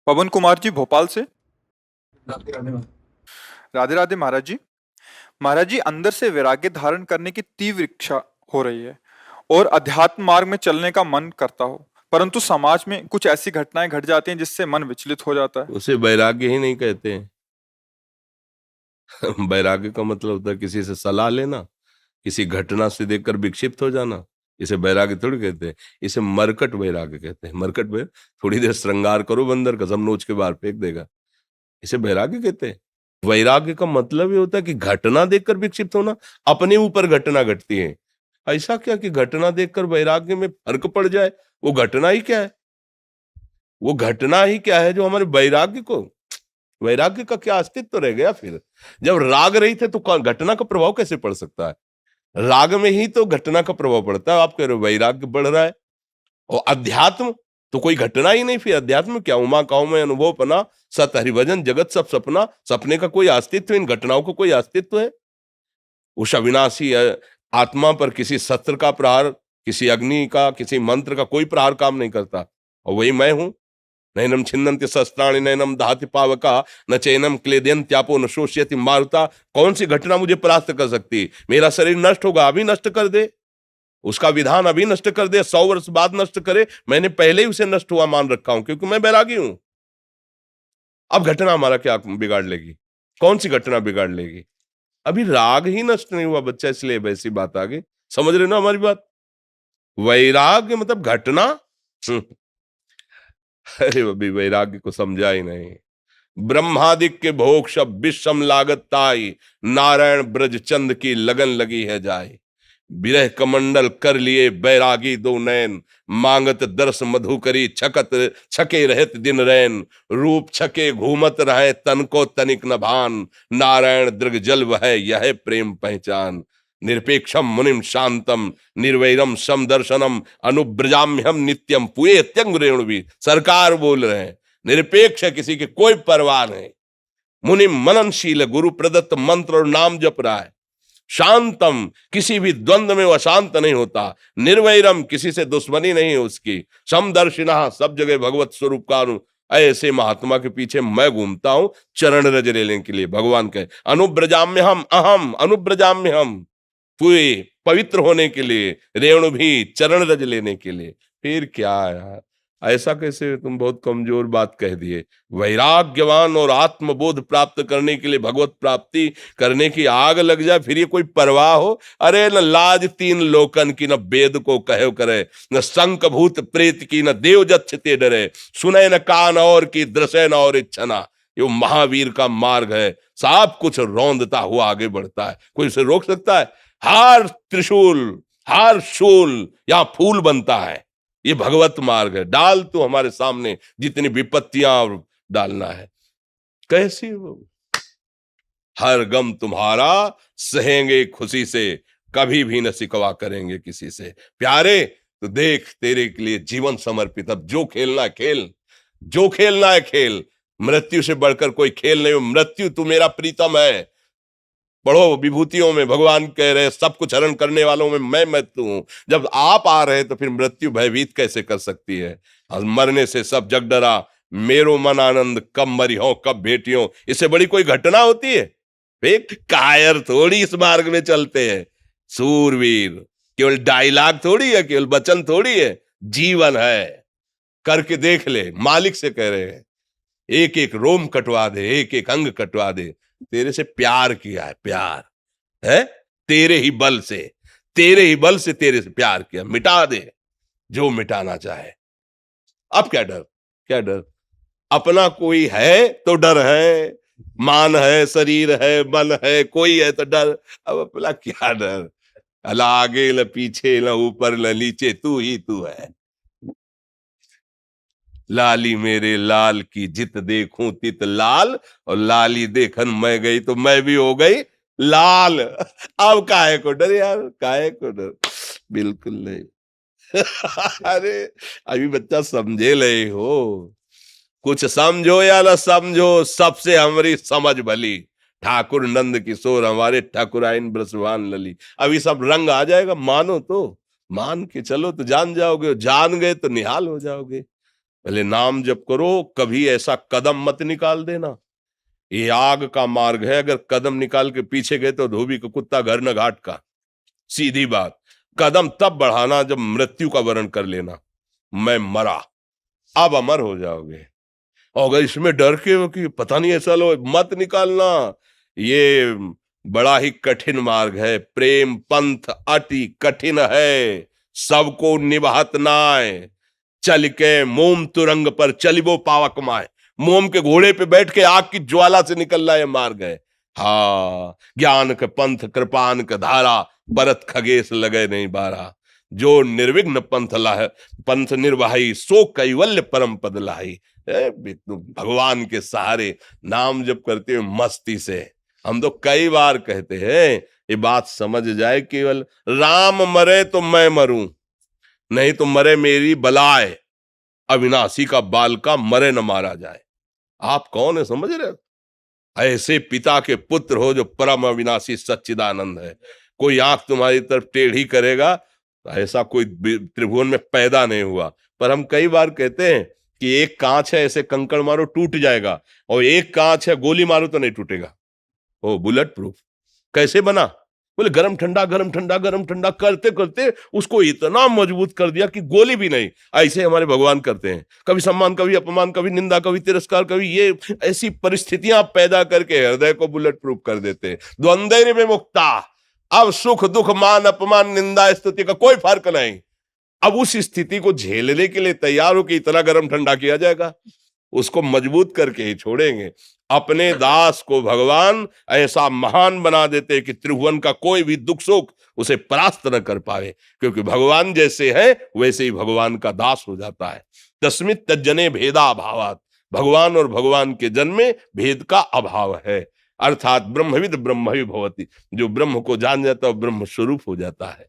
पवन कुमार जी भोपाल से। राधे राधे महाराज जी। महाराज जी, अंदर से वैराग्य धारण करने की तीव्र इच्छा हो रही है और अध्यात्म मार्ग में चलने का मन करता हो, परंतु समाज में कुछ ऐसी घटनाएं घट जाती हैं जिससे मन विचलित हो जाता है। उसे वैराग्य ही नहीं कहते हैं। वैराग्य का मतलब होता है किसी से सलाह लेना, किसी घटना से देखकर विक्षिप्त हो जाना। इसे वैराग्य थोड़ी कहते हैं, इसे मरकट वैराग्य कहते हैं। मरकट में थोड़ी देर श्रृंगार करो बंदर का, सब नोच के बाहर फेंक देगा। इसे वैराग्य कहते हैं। वैराग्य का मतलब ये होता है कि घटना देखकर विक्षिप्त होना। अपने ऊपर घटना घटती है, ऐसा क्या कि घटना देखकर वैराग्य में फर्क पड़ जाए। वो घटना ही क्या है, वो घटना ही क्या है जो हमारे वैराग्य को, वैराग्य का क्या अस्तित्व रह गया फिर। जब राग रही थे तो घटना का प्रभाव कैसे पड़ सकता है? राग में ही तो घटना का प्रभाव पड़ता है। आप कह रहे हो वैराग्य बढ़ रहा है, और अध्यात्म तो कोई घटना ही नहीं। फिर अध्यात्म क्या? उमा काऊ में अनुभव पना, सत हरिभजन जगत सब सपना। सपने का कोई अस्तित्व, इन घटनाओं का कोई अस्तित्व है? उस अविनाशी आत्मा पर किसी शस्त्र का प्रहार, किसी अग्नि का, किसी मंत्र का कोई प्रहार काम नहीं करता। और वही मैं हूं। नैनम छिन्नन्ति शस्त्राणि नैनम दहति पावका न चैनम क्लेदयन्त्यापो न शोष्यति मारुता। कौन सी घटना मुझे परास्त कर सकती? मेरा शरीर नष्ट होगा, अभी नष्ट कर दे। उसका विधान अभी नष्ट कर दे, 100 वर्ष बाद नष्ट करे, मैंने पहले ही उसे नष्ट हुआ मान रखा हूं, क्योंकि मैं बैरागी हूं। अब घटना हमारा क्या बिगाड़ लेगी? कौन सी घटना बिगाड़ लेगी? अभी राग ही नष्ट नहीं हुआ बच्चा, इसलिए वैसी बात आ गई। समझ रहे ना हमारी बात? वैराग्य मतलब घटना। हम्म, अरे अभी वैराग्य को समझा ही नहीं। ब्रह्मादिक के भोग सब विषम लागत ताई, नारायण ब्रज चंद की लगन लगी है जाए। विरह कमंडल कर लिए बैरागी दो नैन, मांगत दर्श मधु करी छकत छके रहत दिन रैन। रूप छके घूमत रहे तन को तनिक न भान, नारायण दृग जल वह यह प्रेम पहचान। निरपेक्षम मुनिम शांतम निर्वैरम समदर्शनम अनुब्रजाम्यहम नित्यम पुए त्यंग रेणुवी। सरकार बोल रहे हैं, निरपेक्ष है, किसी की कोई परवाह नहीं। मुनि मननशील, गुरु प्रदत्त मंत्र और नाम जप रहा है। शांतम, किसी भी द्वंद्व में वो अशांत नहीं होता। निर्वैरम, किसी से दुश्मनी नहीं है उसकी। समदर्शिना, सब जगह भगवत स्वरूप का ऐसे महात्मा के पीछे मैं घूमता हूं चरण रज लेने के लिए। भगवान कहे अनुब्रजाम्य हम, अहम अनुब्रजाम्य हम, पूरे पवित्र होने के लिए, रेणु भी चरण रज लेने के लिए। फिर क्या यार, ऐसा कैसे? तुम बहुत कमजोर बात कह दिए। वैराग्यवान और आत्मबोध प्राप्त करने के लिए भगवत प्राप्ति करने की आग लग जाए, फिर ये कोई परवाह हो? अरे न लाज तीन लोकन की, न वेद को कहे करे, न शंख भूत प्रेत की, न देव जच्छते डरे। सुने न कान और की, दृश्य न और इच्छना। ये महावीर का मार्ग है, सब कुछ रौंदता हुआ आगे बढ़ता है। कोई उसे रोक सकता है? हार त्रिशूल, हार शूल, यहां फूल बनता है। ये भगवत मार्ग है। डाल तो हमारे सामने जितनी विपत्तियां डालना है। कैसी वो हर गम तुम्हारा सहेंगे खुशी से, कभी भी न सिकवा करेंगे किसी से। प्यारे तो देख, तेरे के लिए जीवन समर्पित। अब जो खेलना है खेल, जो खेलना है खेल। मृत्यु से बढ़कर कोई खेल नहीं। मृत्यु तू मेरा प्रीतम है। पढ़ो विभूतियों में भगवान कह रहे सब कुछ हरण करने वालों में मैं मृत्यु हूं। जब आप आ रहे तो फिर मृत्यु भयभीत कैसे कर सकती है? और मरने से सब जग डरा, मेरो मन आनंद, कब मरी हो कब भेटियो। इससे बड़ी कोई घटना होती है? कायर थोड़ी इस मार्ग में चलते हैं। सूरवीर केवल डायलॉग थोड़ी है, केवल वचन थोड़ी है, जीवन है। करके देख ले, मालिक से कह रहे हैं। एक एक रोम कटवा दे, एक एक अंग कटवा दे। तेरे से प्यार किया है, प्यार है तेरे ही बल से, तेरे ही बल से तेरे से प्यार किया। मिटा दे जो मिटाना चाहे। अब क्या डर, क्या डर? अपना कोई है तो डर है, मान है, शरीर है, मन है, कोई है तो डर। अब अपना क्या डर? अला आगे न पीछे, न ऊपर न नीचे, तू ही तू है। लाली मेरे लाल की जित देखूं तित लाल, और लाली देखन मैं गई तो मैं भी हो गई लाल। अब काहे को डर यार, काहे को डर? बिल्कुल नहीं। अरे अभी बच्चा समझे ले हो। कुछ समझो या ना समझो, सबसे हमारी समझ भली। ठाकुर नंद किशोर हमारे ठाकुराइन ब्रसवान लली। अभी सब रंग आ जाएगा, मानो तो मान के चलो तो जान जाओगे, जान गए तो निहाल हो जाओगे। पहले नाम जप करो, कभी ऐसा कदम मत निकाल देना। ये आग का मार्ग है, अगर कदम निकाल के पीछे गए तो धोबी का कुत्ता घर न घाट का। सीधी बात। कदम तब बढ़ाना जब मृत्यु का वर्ण कर लेना, मैं मरा, अब अमर हो जाओगे। और अगर इसमें डर के हो कि पता नहीं ऐसा लो, मत निकालना। ये बड़ा ही कठिन मार्ग है। प्रेम पंथ अति कठिन है, सबको निभात नाय। चल के मोम तुरंग पर चलिबो पावक माय। मोम के घोड़े पे बैठ के आग की ज्वाला से निकल रहा है मार्ग है। हाँ, ज्ञान के पंथ कृपान के धारा, भरत खगेश लगे नहीं बारा। जो निर्विघ्न पंथ निर्वाही, सो कैवल्य परम पद लाही। भगवान के सहारे नाम जप करते हुए मस्ती से। हम तो कई बार कहते हैं, ये बात समझ जाए, केवल राम मरे तो मैं मरूं, नहीं तो मरे मेरी बलाए। अविनाशी का बाल का मरे न मारा जाए। आप कौन है, समझ रहे हो? ऐसे पिता के पुत्र हो जो परम अविनाशी सच्चिदानंद है। कोई आंख तुम्हारी तरफ टेढ़ी करेगा, ऐसा कोई त्रिभुवन में पैदा नहीं हुआ। पर हम कई बार कहते हैं कि एक कांच है, ऐसे कंकड़ मारो टूट जाएगा, और एक कांच है गोली मारो तो नहीं टूटेगा। ओ बुलेट प्रूफ कैसे बना? बोले गरम ठंडा गरम ठंडा गरम ठंडा करते करते उसको इतना मजबूत कर दिया कि गोली भी नहीं। ऐसे हमारे भगवान करते हैं, कभी सम्मान, कभी अपमान, कभी निंदा, कभी तिरस्कार, कभी ये ऐसी परिस्थितियां पैदा करके हृदय को बुलेट प्रूफ कर देते हैं। द्वंद्व में मुक्ता, अब सुख दुख मान अपमान निंदा स्तुति का कोई फर्क नहीं। अब उस स्थिति को झेलने के लिए तैयार हो कि इतना गरम ठंडा किया जाएगा, उसको मजबूत करके ही छोड़ेंगे। अपने दास को भगवान ऐसा महान बना देते कि त्रिभुवन का कोई भी दुख सुख उसे परास्त न कर पाए, क्योंकि भगवान जैसे है वैसे ही भगवान का दास हो जाता है। तस्मित् तज्जने भेदा अभावात्, भगवान और भगवान के जन्म में भेद का अभाव है। अर्थात ब्रह्मविद ब्रह्मवि भवति, जो ब्रह्म को जान जाता है ब्रह्म स्वरूप हो जाता है।